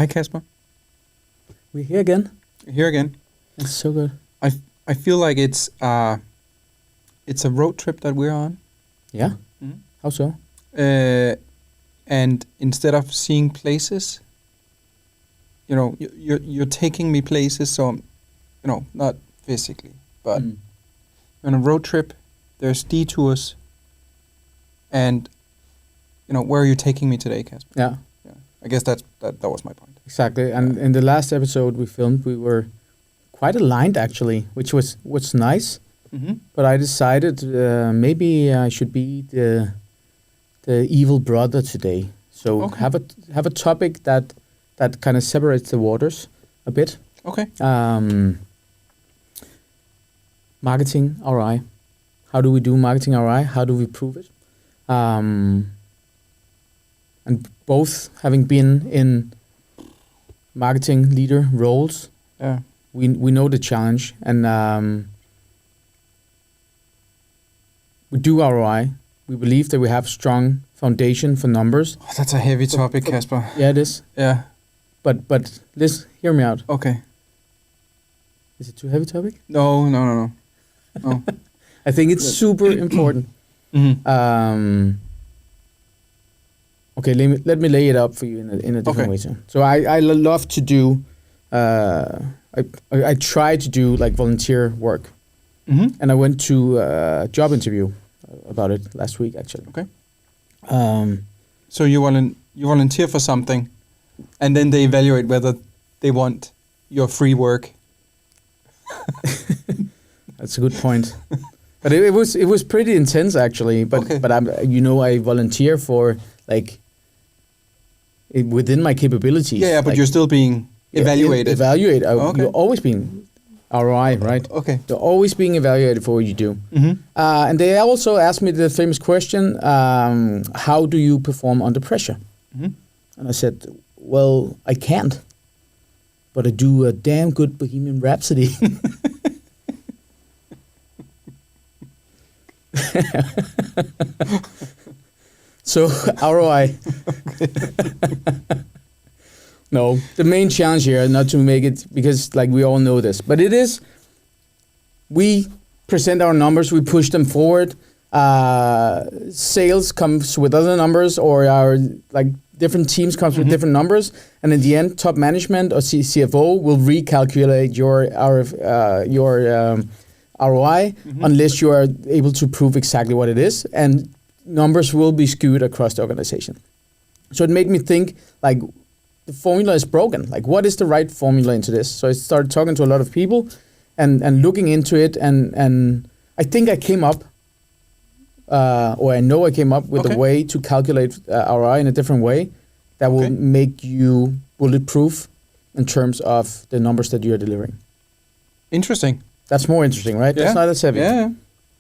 Hi, Kasper. We're here again. Here again. That's so good. I feel like it's a road trip that we're on. Yeah? How so? And instead of seeing places, you're taking me places, so, not physically, but on a road trip, there's detours, and, where are you taking me today, Kasper? Yeah. I guess that was my point. Exactly. And in the last episode we filmed, we were quite aligned, actually, which was nice. Mm-hmm. But I decided maybe I should be the evil brother today. So have a topic that kind of separates the waters a bit. Okay. Marketing ROI. How do we do marketing ROI? How do we prove it? And both having been in marketing leader roles, we know the challenge, and we do ROI. We believe that we have strong foundation for numbers. Oh, that's a heavy topic, Kasper. Yeah, it is. Yeah. But let's hear me out. Okay. Is it too heavy topic? No. I think it's super important. Mm-hmm. Okay, let me lay it up for you in a different way too. So I love to do. I try to do like volunteer work, and I went to a job interview about it last week actually. Okay. So you volunteer for something, and then they evaluate whether they want your free work. That's a good point. But it was pretty intense actually. But I volunteer for like within my capabilities. Yeah, but like, you're still being evaluated. You're always being ROI, right? Okay. You're always being evaluated for what you do. Mm-hmm. And they also asked me the famous question, how do you perform under pressure? Mm-hmm. And I said, well, I can't, but I do a damn good Bohemian Rhapsody. So ROI. No, the main challenge here, not to make it, because like we all know this, but it is, we present our numbers, we push them forward. Sales comes with other numbers, or our like different teams comes with different numbers, and in the end, top management or CFO will recalculate your ROI unless you are able to prove exactly what it is, and numbers will be skewed across the organization. So it made me think, like, the formula is broken. Like, what is the right formula into this? So I started talking to a lot of people and looking into it, and I think I came up, or I know I came up with a way to calculate ROI in a different way that will make you bulletproof in terms of the numbers that you're delivering. Interesting. That's more interesting, right? Yeah. That's not as heavy. Yeah.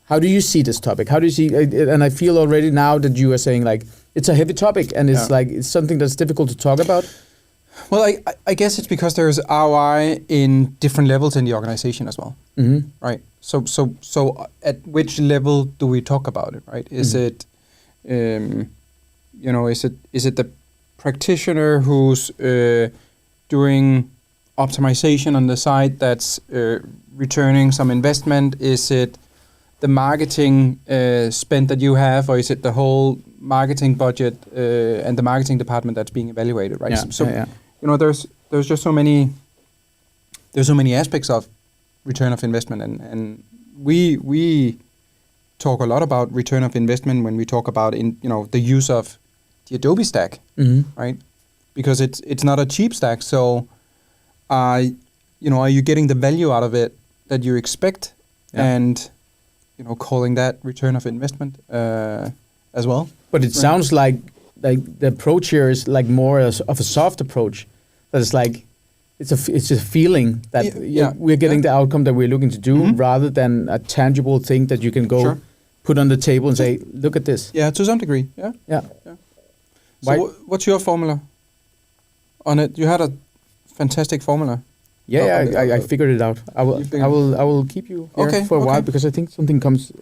How do you see this topic? How do you see it? And I feel already now that you are saying like it's a heavy topic and it's like it's something that's difficult to talk about. Well, I guess it's because there's ROI in different levels in the organization as well, right? So at which level do we talk about it, right? Is it, is it the practitioner who's doing optimization on the side that's returning some investment? Is it the marketing spend that you have, or is it the whole marketing budget and the marketing department that's being evaluated, right? There's just so many aspects of return of investment, and we talk a lot about return of investment when we talk about the use of the Adobe stack, right? Because it's not a cheap stack, so are you getting the value out of it that you expect, and calling that return of investment as well. But it sounds like the approach here is like more of a soft approach. That is like it's a feeling that we're getting the outcome that we're looking to do, rather than a tangible thing that you can go put on the table and say, look at this. Yeah, to some degree. Yeah. So what's your formula on it? You had a fantastic formula. Yeah, I figured it out. I will keep you here for a while, because I think something comes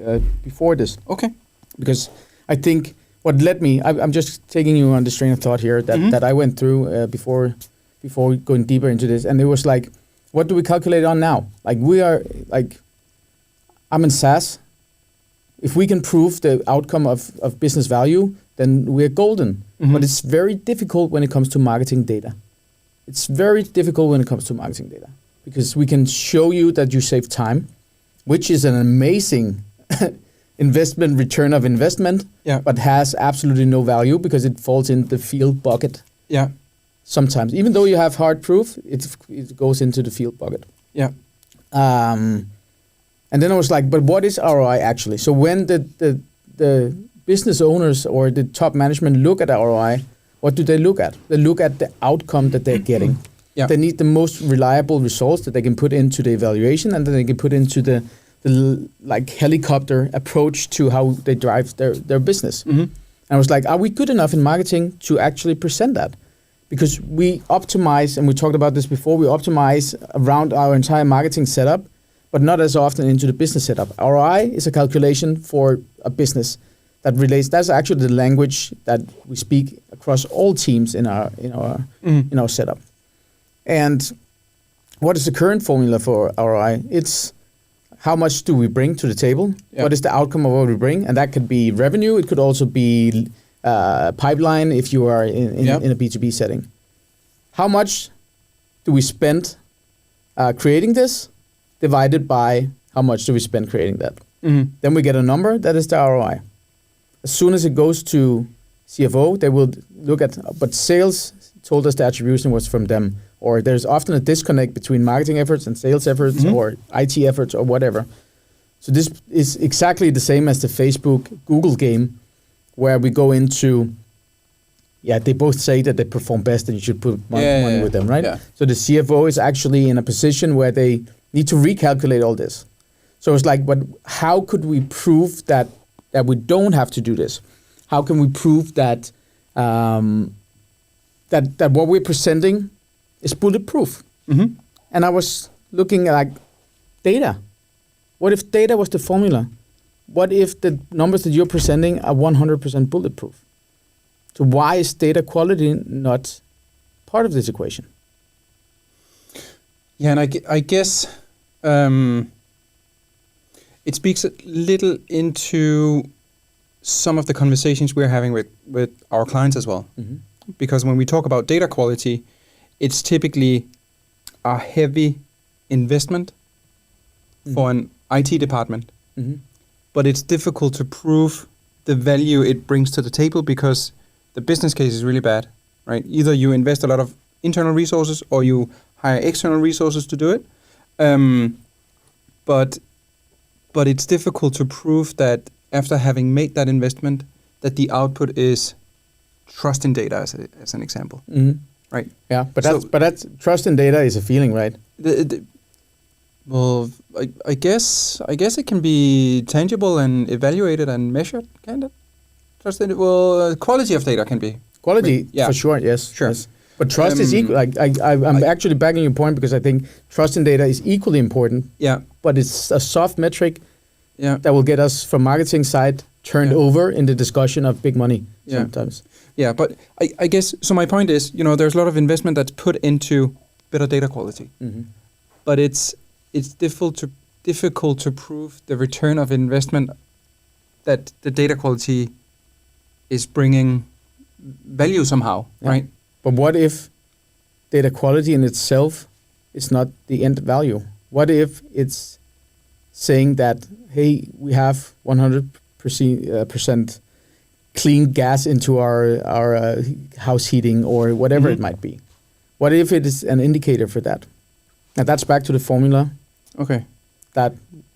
before this. Okay. Because I think what led me, I'm just taking you on this train of thought here that I went through before before going deeper into this, and it was like, what do we calculate on now? Like I'm in SaaS. If we can prove the outcome of business value, then we're golden. Mm-hmm. But it's very difficult when it comes to marketing data. It's very difficult when it comes to marketing data because we can show you that you save time, which is an amazing return of investment, but has absolutely no value because it falls in the field bucket. Yeah. Sometimes, even though you have hard proof, it goes into the field bucket. Yeah. And then I was like, but what is ROI actually? So when the business owners or the top management look at ROI, what do they look at? They look at the outcome that they're getting. Yeah. They need the most reliable results that they can put into the evaluation and then they can put into the like helicopter approach to how they drive their business. Mm-hmm. And I was like, are we good enough in marketing to actually present that? Because we optimize, and we talked about this before, we optimize around our entire marketing setup, but not as often into the business setup. ROI is a calculation for a business that relates. That's actually the language that we speak across all teams in our setup. And what is the current formula for ROI? It's how much do we bring to the table? Yeah. What is the outcome of what we bring? And that could be revenue. It could also be pipeline if you are in a B2B setting. How much do we spend creating this divided by how much do we spend creating that? Mm-hmm. Then we get a number that is the ROI. As soon as it goes to CFO, they will look at, but sales told us the attribution was from them. Or there's often a disconnect between marketing efforts and sales efforts or IT efforts or whatever. So this is exactly the same as the Facebook Google game where we go into, they both say that they perform best and you should put money with them, right? Yeah. So the CFO is actually in a position where they need to recalculate all this. So it's like, but how could we prove that we don't have to do this? How can we prove that that what we're presenting is bulletproof? Mm-hmm. And I was looking at like data. What if data was the formula? What if the numbers that you're presenting are 100% bulletproof? So why is data quality not part of this equation? Yeah, and I guess it speaks a little into some of the conversations we're having with our clients as well. Mm-hmm. Because when we talk about data quality, it's typically a heavy investment for an IT department. Mm-hmm. But it's difficult to prove the value it brings to the table because the business case is really bad, right? Either you invest a lot of internal resources or you hire external resources to do it. But it's difficult to prove that after having made that investment, that the output is trust in data, as an example, right? Yeah, but that's trust in data is a feeling, right? Well, I guess it can be tangible and evaluated and measured, kind of. Trust in it. Well, quality of data can be. Quality, for sure, yes. Sure. Yes. But trust is equal. I'm actually backing your point because I think trust in data is equally important. Yeah. But it's a soft metric that will get us from marketing side turned over in the discussion of big money sometimes. Yeah, but I guess, so my point is, there's a lot of investment that's put into better data quality. Mm-hmm. But it's difficult to prove the return of investment that the data quality is bringing value somehow, right? But what if data quality in itself is not the end value? What if it's saying that, hey, we have 100% clean gas into our house heating or whatever it might be? What if it is an indicator for that? And that's back to the formula that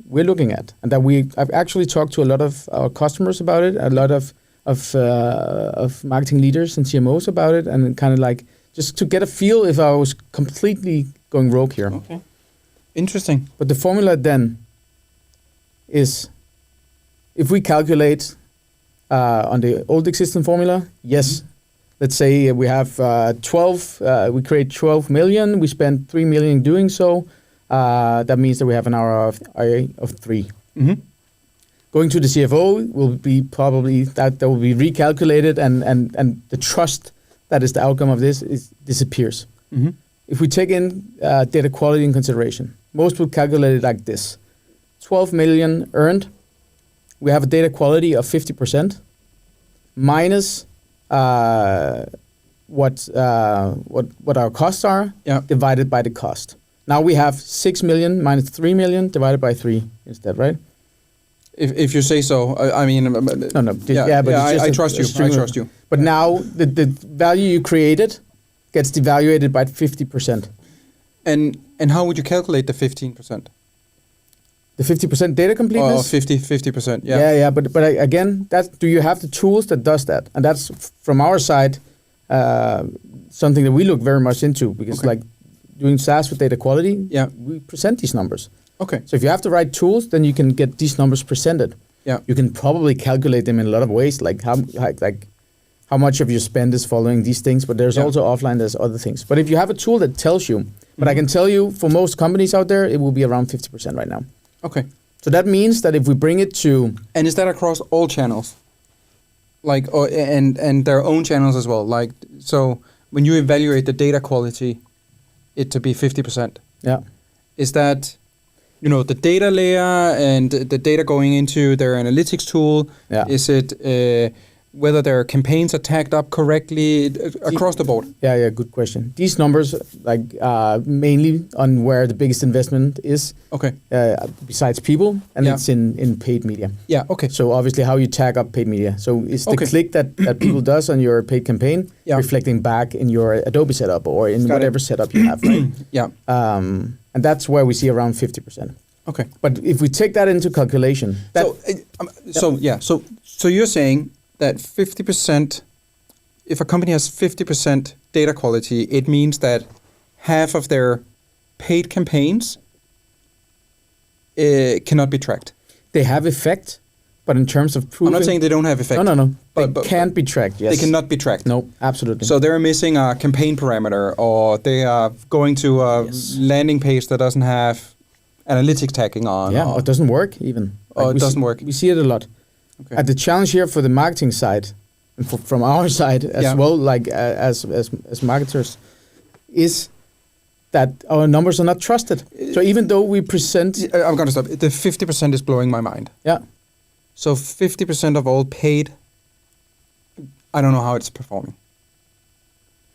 we're looking at, and that I've actually talked to a lot of our customers about it, a lot of marketing leaders and CMOs about it, and kind of like just to get a feel if I was completely going rogue here. Okay, interesting. But the formula then is, if we calculate on the old existing formula, yes, let's say we have 12, we create 12 million, we spend 3 million doing so. That means that we have an ROI of 3. Mm-hmm. Going to the CFO will be probably that will be recalculated, and the trust that is the outcome of this disappears. Mhm. If we take in data quality in consideration, most would calculate it like this: 12 million earned. We have a data quality of 50% minus what our costs are divided by the cost. Now we have 6 million minus 3 million divided by 3 instead, right? If you say so, I mean... No. But I trust you. I trust you. But now the value you created gets devaluated by 50%. And how would you calculate the 15%? The 50% data completeness? Or 50%, yeah. Yeah, but again, do you have the tools that does that? And that's, from our side, something that we look very much into, because like doing SaaS with data quality, we present these numbers. Okay. So if you have the right tools, then you can get these numbers presented. Yeah. You can probably calculate them in a lot of ways, like how much of your spend is following these things, but there's also offline, there's other things. But if you have a tool that tells you, but I can tell you, for most companies out there, it will be around 50% right now. Okay. So that means that if we bring it to... And is that across all channels? Like, and their own channels as well? Like, so when you evaluate the data quality, it to be 50%. Yeah. Is that, the data layer and the data going into their analytics tool? Yeah. Is it whether their campaigns are tagged up correctly across the board? Yeah, good question. These numbers, mainly on where the biggest investment is. Okay. Besides people, and it's in paid media. Yeah, okay. So obviously how you tag up paid media. So it's the click that people does on your paid campaign reflecting back in your Adobe setup or in whatever setup you have, right? Yeah. And that's where we see around 50%. Okay. But if we take that into calculation... So you're saying that 50%, if a company has 50% data quality, it means that half of their paid campaigns cannot be tracked. They have effect, but in terms of proving... I'm not saying they don't have effect. No. But they can't be tracked, yes. They cannot be tracked. No, absolutely. So they're missing a campaign parameter, or they are going to a landing page that doesn't have analytics tagging on. Yeah, or it doesn't work even. Or it doesn't work. We see it a lot. Okay. And the challenge here for the marketing side, and from our side as well, like as marketers, is that our numbers are not trusted. So even though we present... I'm going to stop. The 50% is blowing my mind. Yeah. So 50% of all paid, I don't know how it's performing.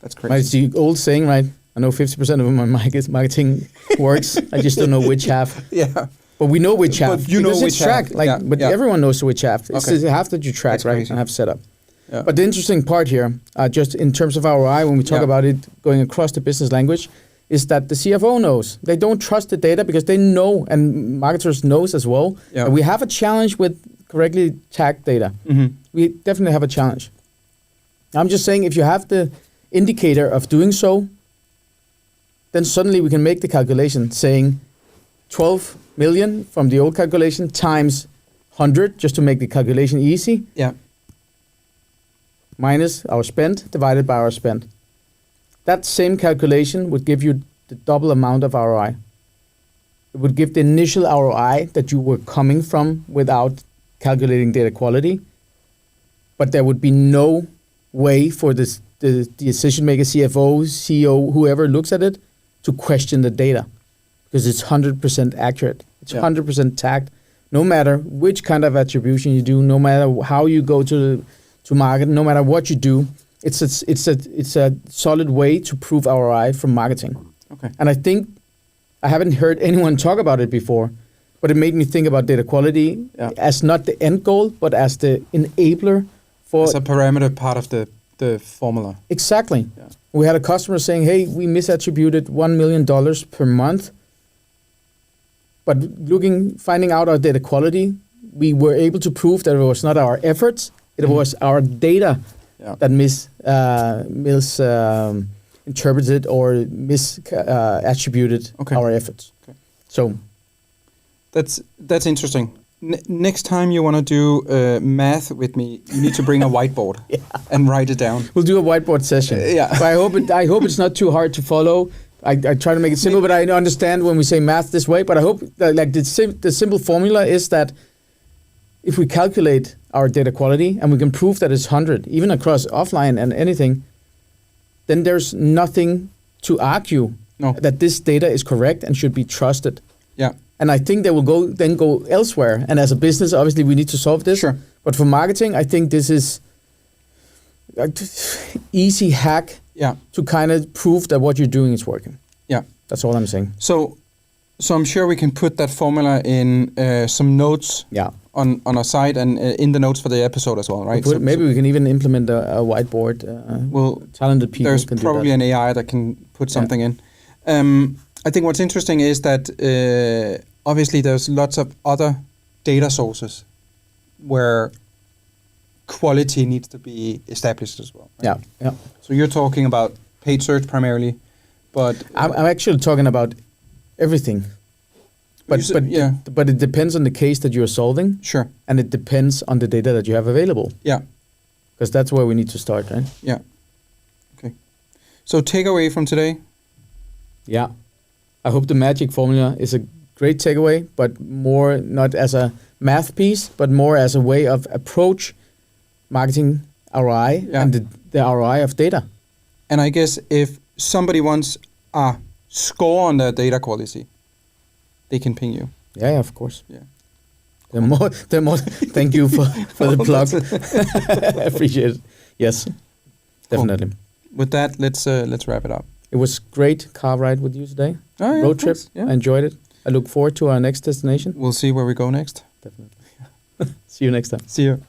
That's crazy. Right, it's the old saying, right? I know 50% of my marketing works. I just don't know which half. Yeah. But we know which half. But you know which half. But everyone knows which half. It's the half that you track, That's right? crazy. And have set up. Yeah. But the interesting part here, just in terms of ROI, when we talk about it going across the business language, is that the CFO knows. They don't trust the data because they know, and marketers knows as well, that we have a challenge with correctly tagged data. Mm-hmm. We definitely have a challenge. I'm just saying, if you have the indicator of doing so, then suddenly we can make the calculation saying 12 million from the old calculation times 100, just to make the calculation easy. Yeah. Minus our spend divided by our spend. That same calculation would give you the double amount of ROI. It would give the initial ROI that you were coming from without calculating data quality. But there would be no way for the decision maker, CFO, CEO, whoever looks at it, to question the data. Because it's 100% accurate. It's 100% tagged. No matter which kind of attribution you do, no matter how you go to market, no matter what you do, it's a solid way to prove ROI from marketing. Okay. And I think I haven't heard anyone talk about it before, but it made me think about data quality as not the end goal, but as the enabler for... As a parameter part of the formula. Exactly. Yeah. We had a customer saying, hey, we misattributed $1 million per month. But finding out our data quality, we were able to prove that it was not our efforts, it was our data that misinterpreted or misattributed our efforts. Okay. So that's interesting. Next time you want to do math with me, you need to bring a whiteboard and write it down. We'll do a whiteboard session. But I hope it's not too hard to follow. I try to make it simple, but I understand when we say math this way. But I hope that, the simple formula is that if we calculate our data quality and we can prove that it's 100, even across offline and anything, then there's nothing to argue that this data is correct and should be trusted. Yeah. And I think they will go elsewhere. And as a business, obviously, we need to solve this. Sure. But for marketing, I think this is an easy hack to kind of prove that what you're doing is working. Yeah. That's all I'm saying. So I'm sure we can put that formula in some notes on our site and in the notes for the episode as well, right? Maybe we can even implement a whiteboard. Talented people there's can probably do that. an AI that can put something in. I think what's interesting is that obviously there's lots of other data sources where quality needs to be established as well. Right? Yeah. So you're talking about paid search primarily, but I'm actually talking about everything. But it depends on the case that you're solving. Sure. And it depends on the data that you have available. Yeah. Because that's where we need to start, right? Yeah. Okay. So takeaway from today? Yeah. I hope the magic formula is a great takeaway, but more not as a math piece, but more as a way of approach marketing ROI and the ROI of data. And I guess if somebody wants a score on their data quality, they can ping you. Yeah, of course. Yeah. They're more thank you for the plug. I appreciate it. Yes, definitely. Cool. With that, let's wrap it up. It was great car ride with you today. Road trip. Yeah. I enjoyed it. I look forward to our next destination. We'll see where we go next. Definitely. See you next time. See you.